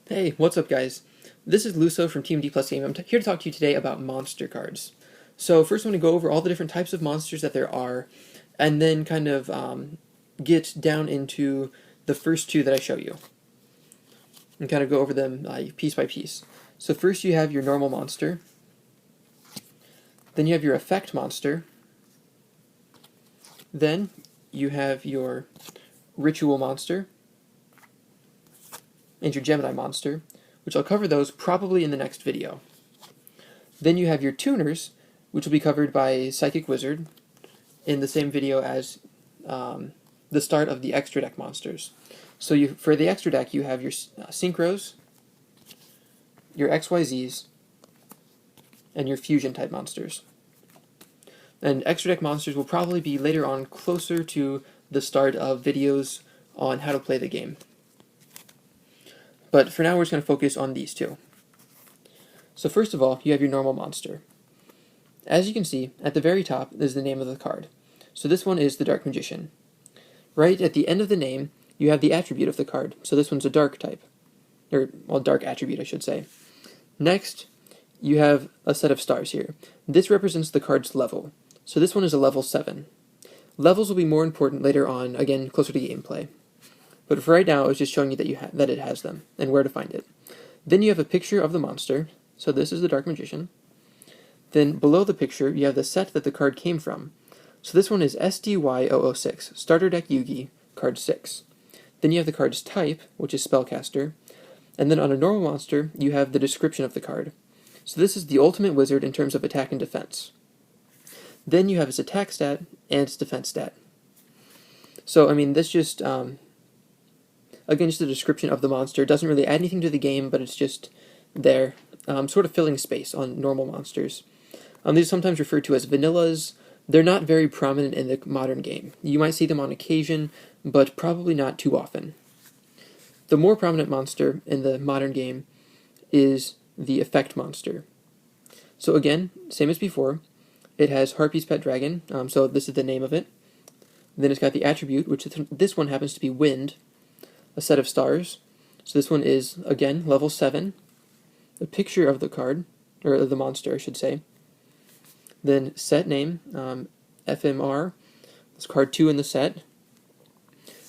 Hey, what's up guys? This is Luso from TeamDPlusGaming. I'm here to talk to you today about monster cards. So first I'm going to go over all the different types of monsters that there are, and then kind of get down into the first two that I show you. And kind of go over them piece by piece. So first you have your normal monster. Then you have your effect monster. Then you have your ritual monster. And your Gemini monster, which I'll cover those probably in the next video. Then you have your tuners, which will be covered by Psychic Wizard in the same video as the start of the extra deck monsters. So for the extra deck, you have your Synchros, your XYZs, and your fusion type monsters. And extra deck monsters will probably be later on closer to the start of videos on how to play the game. But for now, we're just going to focus on these two. So first of all, you have your normal monster. As you can see, at the very top is the name of the card. So this one is the Dark Magician. Right at the end of the name, you have the attribute of the card. So this one's a dark type. Or, well, dark attribute, I should say. Next, you have a set of stars here. This represents the card's level. So this one is a level 7. Levels will be more important later on, again, closer to gameplay. But for right now, I was just showing you that that it has them, and where to find it. Then you have a picture of the monster, so this is the Dark Magician. Then below the picture, you have the set that the card came from. So this one is SDY006, Starter Deck Yugi, card 6. Then you have the card's type, which is Spellcaster. And then on a normal monster, you have the description of the card. So this is the ultimate wizard in terms of attack and defense. Then you have its attack stat and its defense stat. So, I mean, this just... Again, just the description of the monster. It doesn't really add anything to the game, but it's just there, sort of filling space on normal monsters. These are sometimes referred to as vanillas. They're not very prominent in the modern game. You might see them on occasion, but probably not too often. The more prominent monster in the modern game is the effect monster. So again, same as before, it has Harpy's Pet Dragon, so this is the name of it. Then it's got the attribute, which this one happens to be Wind, a set of stars. So this one is, again, level 7. A picture of the card, or the monster, I should say. Then set name, FMR. It's card 2 in the set.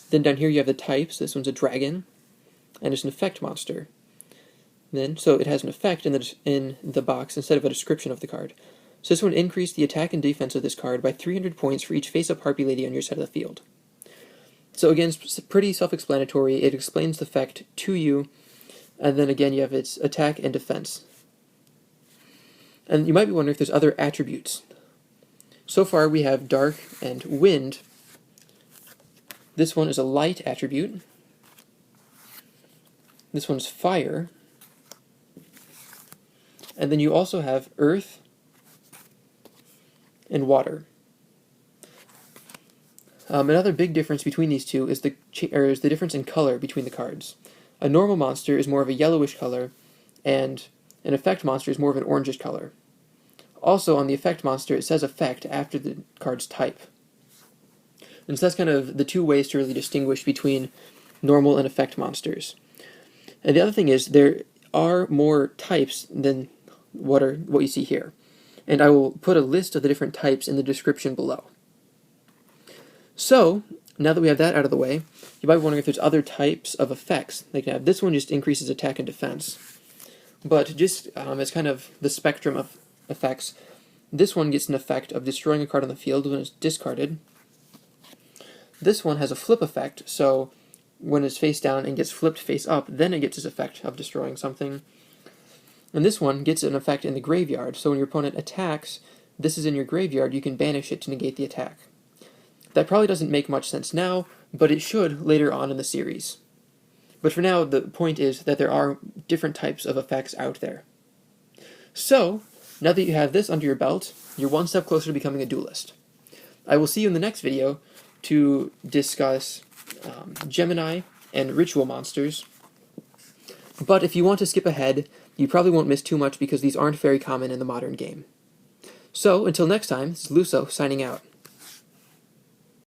Then down here you have the types. This one's a dragon, and it's an effect monster. Then, so it has an effect in the box instead of a description of the card. So this one increased the attack and defense of this card by 300 points for each face-up Harpy Lady on your side of the field. So again, it's pretty self-explanatory. It explains the effect to you, and then again you have its attack and defense. And you might be wondering if there's other attributes. So far we have Dark and Wind. This one is a light attribute. This one's Fire. And then you also have Earth and Water. Another big difference between these two is the difference in color between the cards. A normal monster is more of a yellowish color, and an effect monster is more of an orangish color. Also, on the effect monster, it says effect after the card's type. And so that's kind of the two ways to really distinguish between normal and effect monsters. And the other thing is, there are more types than what you see here. And I will put a list of the different types in the description below. So, now that we have that out of the way, you might be wondering if there's other types of effects they can have. This one just increases attack and defense. But just as kind of the spectrum of effects, this one gets an effect of destroying a card on the field when it's discarded. This one has a flip effect, so when it's face down and gets flipped face up, then it gets its effect of destroying something. And this one gets an effect in the graveyard, so when your opponent attacks, this is in your graveyard, you can banish it to negate the attack. That probably doesn't make much sense now, but it should later on in the series. But for now, the point is that there are different types of effects out there. So, now that you have this under your belt, you're one step closer to becoming a duelist. I will see you in the next video to discuss Gemini and ritual monsters. But if you want to skip ahead, you probably won't miss too much because these aren't very common in the modern game. So, until next time, this is Luso signing out.